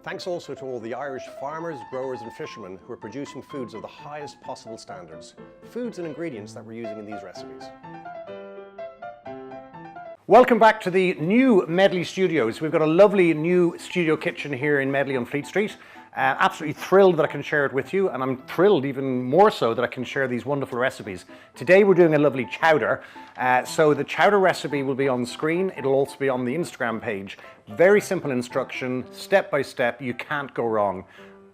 Thanks also to all the Irish farmers, growers and fishermen who are producing foods of the highest possible standards, foods and ingredients that we're using in these recipes. Welcome back to the new Medley Studios. We've got a lovely new studio kitchen here in Medley on Fleet Street. Absolutely thrilled that I can share it with you, and I'm thrilled even more so that I can share these wonderful recipes. Today we're doing a lovely chowder. So the chowder recipe will be on screen. It'll also be on the Instagram page. Very simple instruction, step by step, you can't go wrong.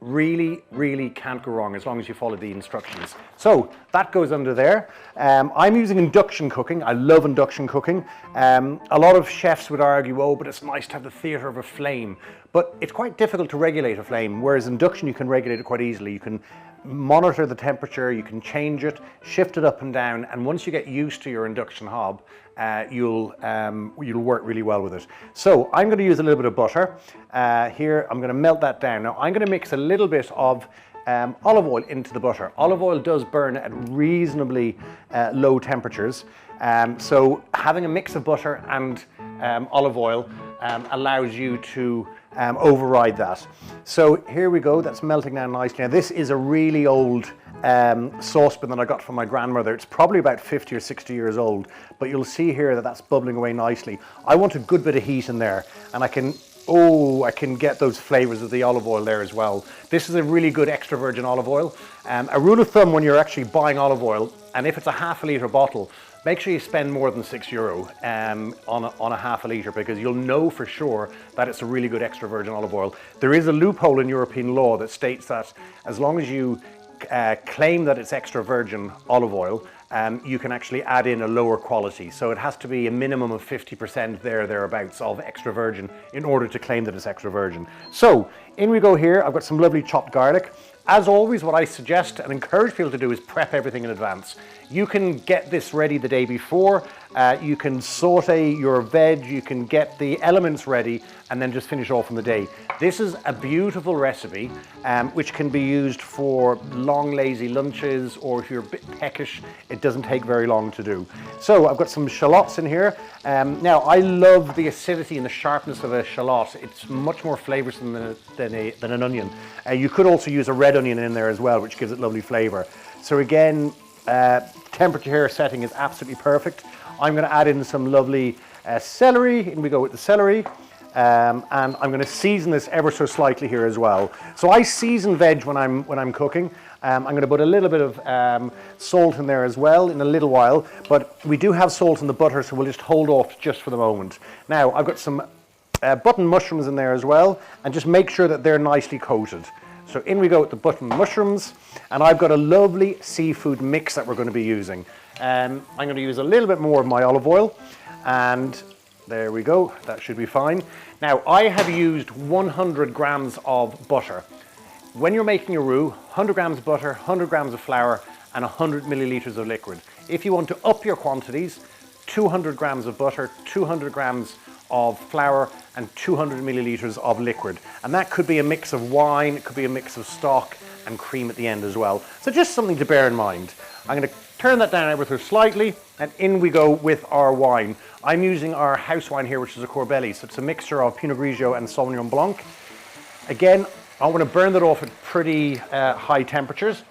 Really can't go wrong as long as you follow the instructions. So that goes under there. I'm using induction cooking. I love induction cooking. A lot of chefs would argue, oh, but it's nice to have the theatre of a flame. But it's quite difficult to regulate a flame, whereas induction you can regulate it quite easily. You can monitor the temperature, you can change it, shift it up and down, and once you get used to your induction hob, you'll work really well with it. So I'm going to use a little bit of butter. Here I'm going to melt that down. Now I'm going to mix a little bit of olive oil into the butter. Olive oil does burn at reasonably low temperatures. So having a mix of butter and olive oil allows you to override that. So here we go, that's melting down nicely. Now this is a really old saucepan that I got from my grandmother. It's probably about 50 or 60 years old, but you'll see here that that's bubbling away nicely. I want a good bit of heat in there, and I can get those flavors of the olive oil there as well. This is a really good extra virgin olive oil. A rule of thumb when you're actually buying olive oil, and if it's a half a litre bottle, make sure you spend more than €6 on a half a litre, because you'll know for sure that it's a really good extra virgin olive oil. There is a loophole in European law that states that as long as you claim that it's extra virgin olive oil, you can actually add in a lower quality. So it has to be a minimum of 50% thereabouts of extra virgin in order to claim that it's extra virgin. So in we go here. I've got some lovely chopped garlic. As always, what I suggest and encourage people to do is prep everything in advance. You can get this ready the day before, you can saute your veg, you can get the elements ready and then just finish off on the day. This is a beautiful recipe which can be used for long lazy lunches, or if you're a bit peckish, it doesn't take very long to do. So I've got some shallots in here. Now I love the acidity and the sharpness of a shallot. It's much more flavoursome than an onion. You could also use a red onion in there as well, which gives it lovely flavour. So again, temperature here setting is absolutely perfect. I'm going to add in some lovely celery. In we go with the celery. And I'm going to season this ever so slightly here as well. So I season veg when I'm cooking. I'm going to put a little bit of salt in there as well in a little while, but we do have salt in the butter, so we'll just hold off just for the moment. Now I've got some button mushrooms in there as well, and just make sure that they're nicely coated. So in we go with the button mushrooms, and I've got a lovely seafood mix that we're going to be using. I'm going to use a little bit more of my olive oil, and there we go, that should be fine. Now I have used 100 grams of butter. When you're making a roux, 100 grams of butter, 100 grams of flour, and 100 millilitres of liquid. If you want to up your quantities, 200 grams of butter, 200 grams of flour, and 200 millilitres of liquid. And that could be a mix of wine, it could be a mix of stock and cream at the end as well. So just something to bear in mind. I'm going to turn that down ever so slightly, and in we go with our wine. I'm using our house wine here, which is a Corbelli, so it's a mixture of Pinot Grigio and Sauvignon Blanc. Again, I want to burn that off at pretty high temperatures,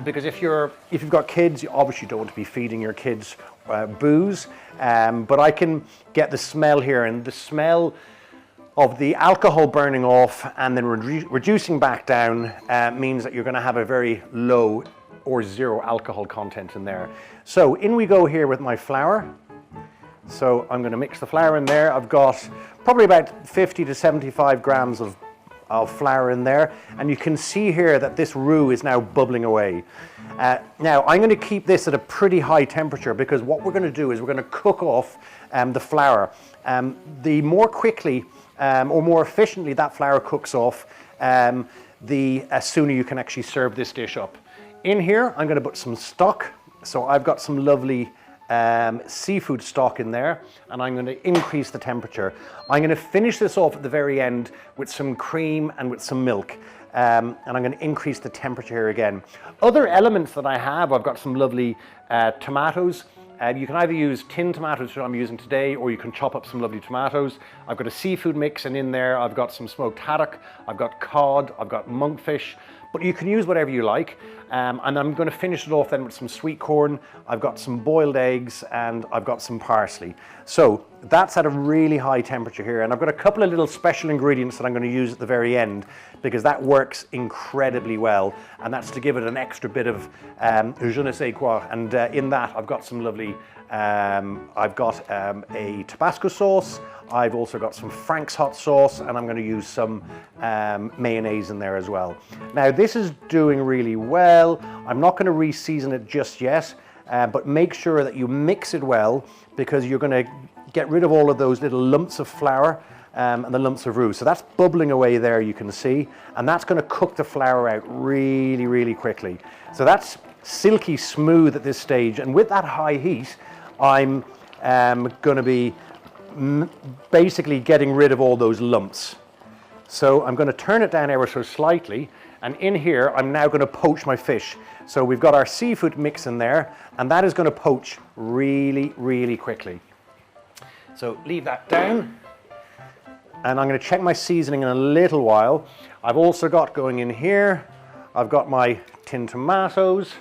because if you've got kids, you obviously don't want to be feeding your kids booze, but I can get the smell here, and the smell of the alcohol burning off and then reducing back down means that you're going to have a very low or zero alcohol content in there. So in we go here with my flour. So I'm going to mix the flour in there. I've got probably about 50 to 75 grams of flour in there, and you can see here that this roux is now bubbling away. Now I'm going to keep this at a pretty high temperature, because what we're going to do is we're going to cook off the flour. The more quickly or more efficiently that flour cooks off, the sooner you can actually serve this dish up. In here I'm going to put some stock. So I've got some lovely seafood stock in there, and I'm going to increase the temperature. I'm going to finish this off at the very end with some cream and with some milk, and I'm going to increase the temperature here again. Other elements that I have, I've got some lovely tomatoes. You can either use tinned tomatoes, which I'm using today, or you can chop up some lovely tomatoes. I've got a seafood mix, and in there I've got some smoked haddock, I've got cod, I've got monkfish, but you can use whatever you like. And I'm going to finish it off then with some sweet corn. I've got some boiled eggs, and I've got some parsley. So that's at a really high temperature here, and I've got a couple of little special ingredients that I'm going to use at the very end, because that works incredibly well, and that's to give it an extra bit of je ne sais quoi. And in that I've got some lovely, I've got a Tabasco sauce, I've also got some Frank's hot sauce, and I'm going to use some mayonnaise in there as well. Now this is doing really well. I'm not going to re-season it just yet, but make sure that you mix it well, because you're going to get rid of all of those little lumps of flour and the lumps of roux. So that's bubbling away there, you can see, and that's going to cook the flour out really, really quickly. So that's silky smooth at this stage, and with that high heat, I'm going to be basically getting rid of all those lumps. So I'm going to turn it down ever so slightly, and in here I'm now going to poach my fish. So we've got our seafood mix in there, and that is going to poach really, really quickly. So leave that down, and I'm going to check my seasoning in a little while. I've also got going in here, I've got my tinned tomatoes.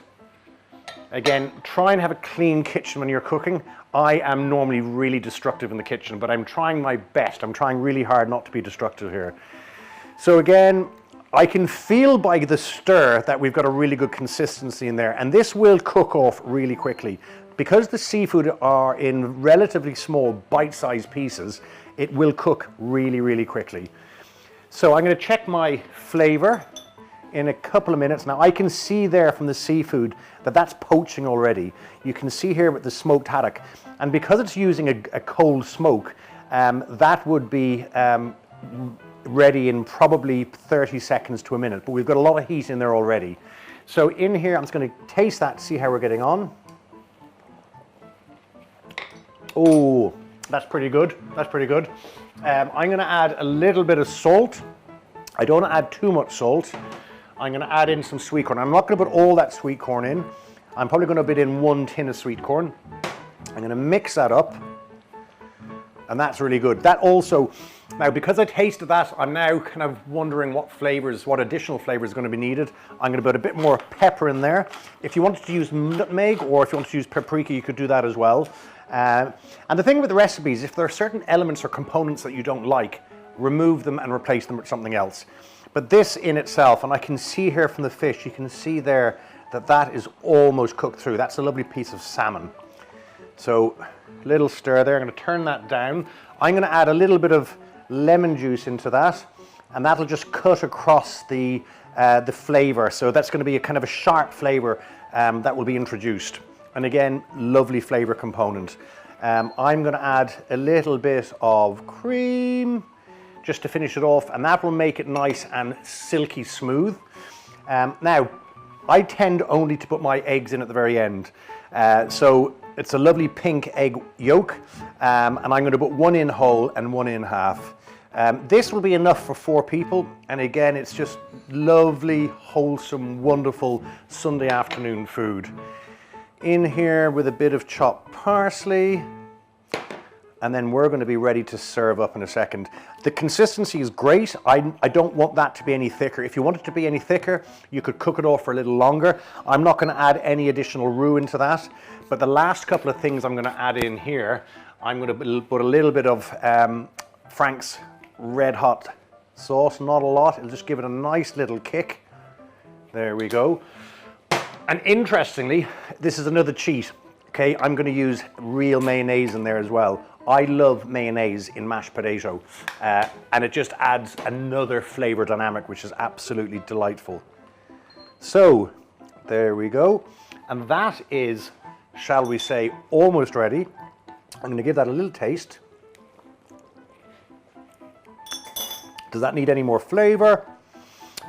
Again, try and have a clean kitchen when you're cooking. I am normally really destructive in the kitchen, but I'm trying my best. I'm trying really hard not to be destructive here. So again, I can feel by the stir that we've got a really good consistency in there, and this will cook off really quickly. Because the seafood are in relatively small bite-sized pieces, it will cook really, really quickly. So I'm going to check my flavor in a couple of minutes. Now I can see there from the seafood that that's poaching already. You can see here with the smoked haddock, and because it's using a cold smoke, that would be ready in probably 30 seconds to a minute, but we've got a lot of heat in there already. So in here, I'm just going to taste that, see how we're getting on. Oh, that's pretty good. That's pretty good. I'm going to add a little bit of salt. I don't want to add too much salt. I'm going to add in some sweet corn. I'm not going to put all that sweet corn in. I'm probably going to put in 1 tin of sweet corn. I'm going to mix that up, and that's really good. That also, now because I tasted that, I'm now kind of wondering what flavors, what additional flavors are going to be needed. I'm going to put a bit more pepper in there. If you wanted to use nutmeg, or if you wanted to use paprika, you could do that as well. And the thing with the recipes, if there are certain elements or components that you don't like, remove them and replace them with something else. But this in itself, and I can see here from the fish, you can see there that that is almost cooked through. That's a lovely piece of salmon. So little stir there. I'm going to turn that down. I'm going to add a little bit of lemon juice into that, and that'll just cut across the flavor. So that's going to be a kind of a sharp flavor that will be introduced. And again, lovely flavor component. I'm going to add a little bit of cream just to finish it off, and that will make it nice and silky smooth. Now, I tend only to put my eggs in at the very end. So it's a lovely pink egg yolk, and I'm going to put 1 in whole and 1 in half. This will be enough for 4 people, and again, it's just lovely, wholesome, wonderful Sunday afternoon food. In here with a bit of chopped parsley, and then we're going to be ready to serve up in a second. The consistency is great. I don't want that to be any thicker. If you want it to be any thicker, you could cook it off for a little longer. I'm not going to add any additional roux into that, but the last couple of things I'm going to add in here, I'm going to put a little bit of Frank's red hot sauce, not a lot. It'll just give it a nice little kick. There we go. And interestingly, this is another cheat. Okay, I'm going to use real mayonnaise in there as well. I love mayonnaise in mashed potato, and it just adds another flavor dynamic, which is absolutely delightful. So there we go, and that is, shall we say, almost ready. I'm going to give that a little taste. Does that need any more flavor?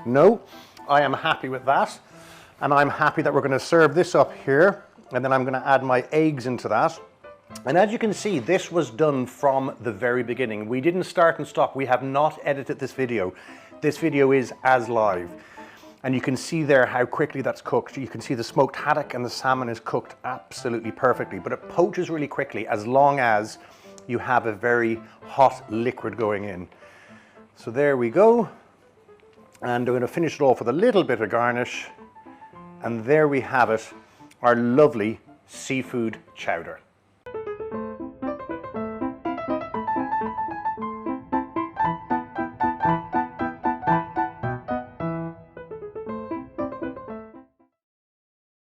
No, I am happy with that, and I'm happy that we're going to serve this up here, and then I'm going to add my eggs into that. And as you can see, this was done from the very beginning. We didn't start and stop. We have not edited this video. This video is as live. And you can see there how quickly that's cooked. You can see the smoked haddock and the salmon is cooked absolutely perfectly, but it poaches really quickly as long as you have a very hot liquid going in. So there we go. And I'm going to finish it off with a little bit of garnish. And there we have it, our lovely seafood chowder.